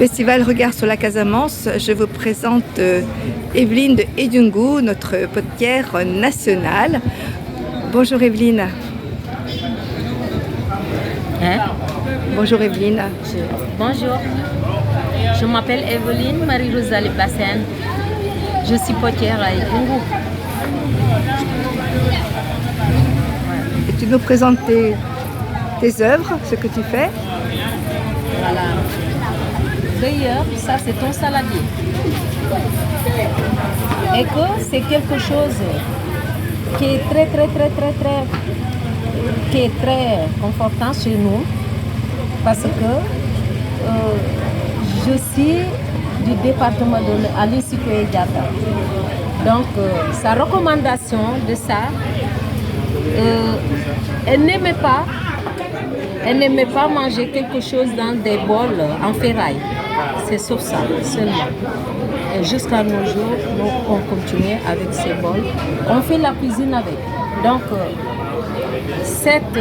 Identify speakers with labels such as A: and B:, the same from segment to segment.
A: Festival Regard sur la Casamance, je vous présente Evelyne de Edungu, notre potière nationale. Bonjour Evelyne. Bonjour Evelyne.
B: Bonjour, je m'appelle Evelyne Marie-Rosalie Bassène. Je suis potière à Edungu.
A: Et tu nous présentes tes œuvres, ce que tu fais.
B: Voilà. D'ailleurs, ça c'est ton saladier. Et que c'est quelque chose qui est très confortant chez nous parce que je suis du département de Aline Sitoé Diatta. Donc sa recommandation de ça, elle n'aimait pas manger quelque chose dans des bols en ferraille. C'est sur ça seulement. Et jusqu'à nos jours, nous, on continue avec ces bols. On fait la cuisine avec. Donc, cette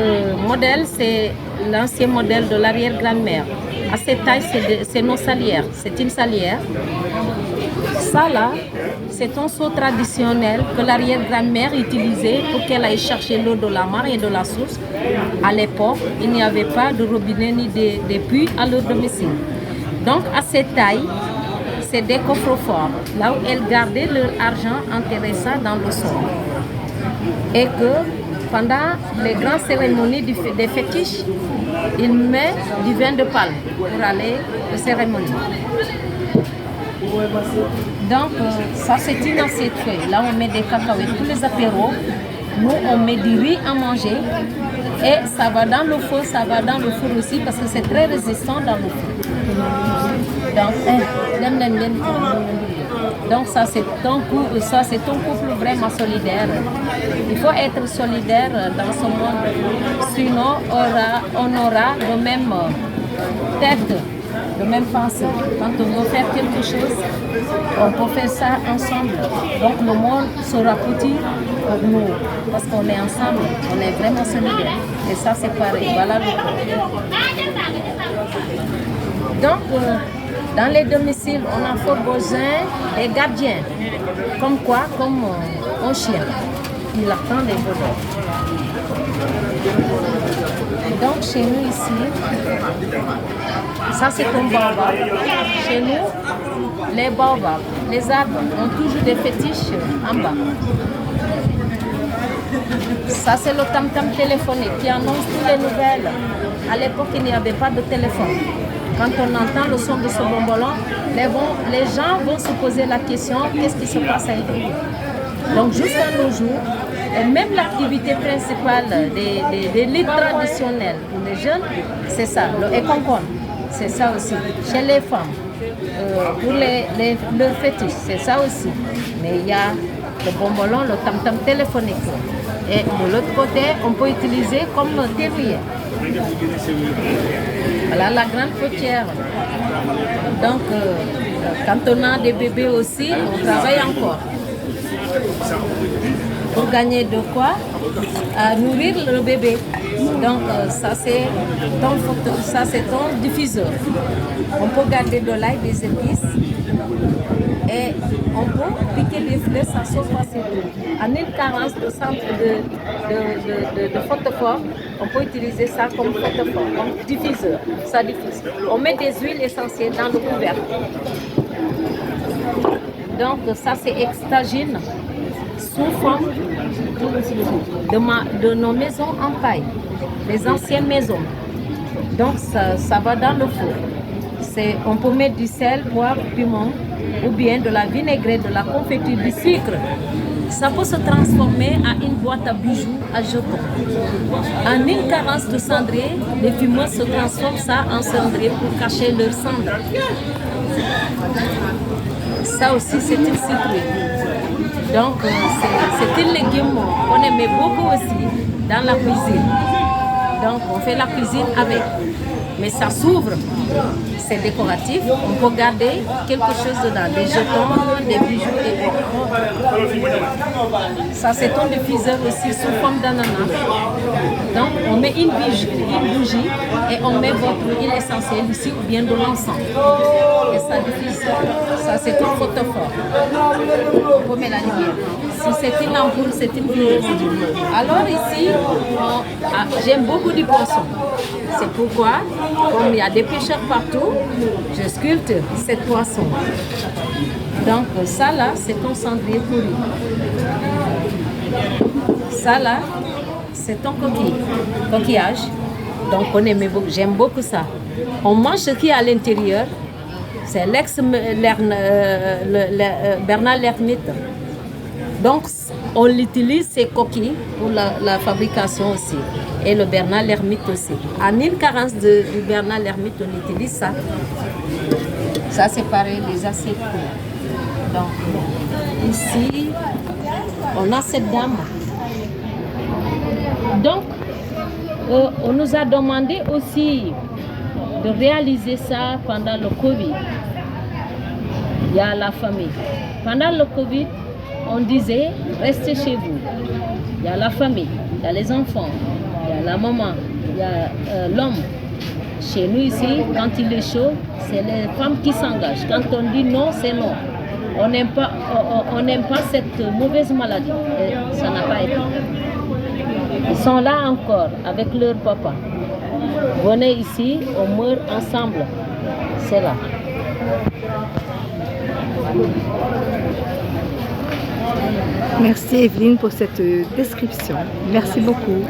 B: modèle, c'est l'ancien modèle de l'arrière-grand-mère. À cette taille, c'est nos salières. C'est une salière. Ça là, c'est un seau traditionnel que l'arrière-grand-mère utilisait pour qu'elle aille chercher l'eau de la mare et de la source. À l'époque, il n'y avait pas de robinet ni de puits à leur domicile. Donc à cette taille, c'est des coffres-forts, là où elles gardaient leur argent intéressant dans le sol. Et que pendant les grandes cérémonies des fétiches, ils mettent du vin de palme pour aller aux cérémonies. Donc ça c'est une assiette feuille. Là on met des cacahuètes, tous les apéros. Nous on met du riz à manger et ça va dans le four, aussi parce que c'est très résistant dans le four. Donc ça c'est ton couple vraiment solidaire. Il faut être solidaire dans ce monde, sinon on aura de même tête, de même pensée. Quand on veut faire quelque chose, on peut faire ça ensemble. Donc le monde sera petit pour nous, parce qu'on est ensemble, on est vraiment solidaires. Et ça c'est pareil, voilà le coup. Donc dans les domiciles, on a fort besoin des gardiens. Comme quoi? Comme un chien. Il attend les voleurs. Donc chez nous ici, ça c'est un baobab. Chez nous, les baobabs, les arbres ont toujours des fétiches en bas. Ça c'est le tam-tam téléphonique qui annonce toutes les nouvelles. À l'époque, il n'y avait pas de téléphone. Quand on entend le son de ce bombolon, les gens vont se poser la question, qu'est-ce qui se passe à Edungu? Donc jusqu'à nos jours, et même l'activité principale des lits traditionnels pour les jeunes, c'est ça, le ekonkon, c'est ça aussi. Chez les femmes, pour leurs fétiches, c'est ça aussi. Mais il y a le bombolon, le tam-tam téléphonique. Et de l'autre côté, on peut utiliser comme terrier. Voilà la grande potière. Donc, quand on a des bébés aussi, on travaille encore. Pour gagner de quoi nourrir le bébé. Donc ça c'est ton diffuseur. On peut garder de l'ail, des épices et on peut piquer des fleurs, ça sauce facilement. En une carence de centre de photophore, on peut utiliser ça comme photophore, comme diffuseur. Ça diffuse. On met des huiles essentielles dans le couvercle. Donc ça c'est extagine sous forme de nos maisons en paille, les anciennes maisons. Donc ça va dans le four. On peut mettre du sel, poivre, piment ou bien de la vinaigrette, de la confiture, du sucre. Ça peut se transformer en une boîte à bijoux à jetons. En une carence de cendrier, les fumeurs se transforment ça en cendrier pour cacher leurs cendres. Ça aussi c'est une citrouille. Donc c'est un légume qu'on aimait beaucoup aussi dans la cuisine. Donc on fait la cuisine avec. mais ça s'ouvre. C'est décoratif, on peut garder quelque chose dedans, des jetons, des bijoux et autres. Ça c'est un diffuseur aussi sous forme d'ananas. Donc on met une bougie et on met votre huile essentielle ici ou bien de l'encens. Et ça diffuse. Ça c'est un photophore. On met la lumière. Si c'est une ampoule, c'est une veilleuse. Alors ici, j'aime beaucoup du poisson. C'est pourquoi, comme il y a des pêcheurs partout, je sculpte cette poisson. Donc ça là, c'est un cendrier pourri. Ça là, c'est un coquillage. Donc j'aime beaucoup ça. On mange ce qui est à l'intérieur. C'est Bernard l'Ermite. Donc, on utilise ces coquilles pour la fabrication aussi. Et le Bernard l'Ermite aussi. En île Carence du Bernard l'Ermite, on utilise ça. Ça, c'est pareil, les assiettes. Donc, ici, on a cette dame. Donc, on nous a demandé aussi de réaliser ça pendant le Covid. Il y a la famille. Pendant le Covid, on disait, restez chez vous. Il y a la famille, il y a les enfants, il y a la maman, il y a l'homme. Chez nous ici, quand il est chaud, c'est les femmes qui s'engagent. Quand on dit non, c'est non. On n'aime pas cette mauvaise maladie. Et ça n'a pas été. Ils sont là encore avec leur papa. Venez ici, on meurt ensemble. C'est là.
A: Merci Evelyne pour cette description. Merci beaucoup.